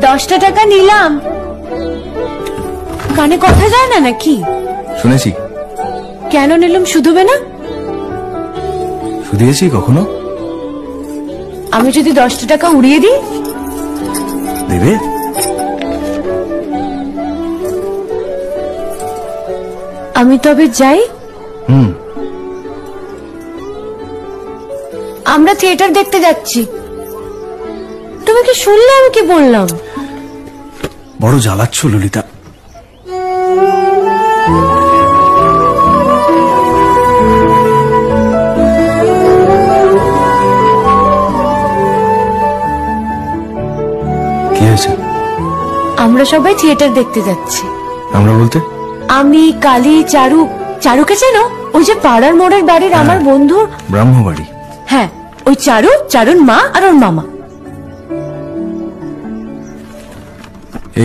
10টা টাকা নিলাম। কানে কথা যায় না নাকি? শুনেছি। কেন নিলাম? শুধুবে না? শুধিয়েছি কখনো? আমি যদি 10টা টাকা উড়িয়ে দিই? দেবে? আমি তবে যাই। আমরা থিয়েটার দেখতে যাচ্ছি। তুমি কি শুনলে আমি কি বললাম? বড় জ্বালাচ্ছ ললিতা। কি হয়েছে? আমরা সবাই থিয়েটার দেখতে যাচ্ছি। আমরা বলতে? আমি, কালী, চারু। চারুকে চেনো? ওই যে পাড়ার মোড়ের বাড়ির আমার বন্ধু। ব্রাহ্মবাড়ি। হ্যাঁ, ওই চারু, চারুর মা আর ওর মামা।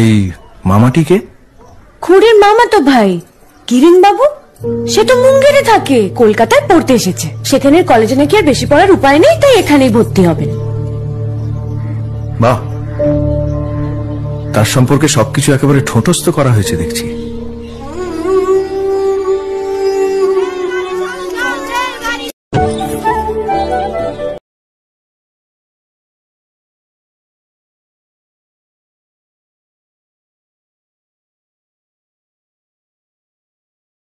এই মামাটিকে? খুড়ির মামা তো ভাই, কিরিন বাবু। সে তো মুঙ্গেরে থাকে, কলকাতায় পড়তে এসেছে। সেখানের কলেজে নাকি আর বেশি পড়ার উপায় নেই, তাই এখানেই ভর্তি হবে। বাহ, তার সম্পর্কে সবকিছু একেবারে ঠোঁটস্থ করা হয়েছে দেখছি।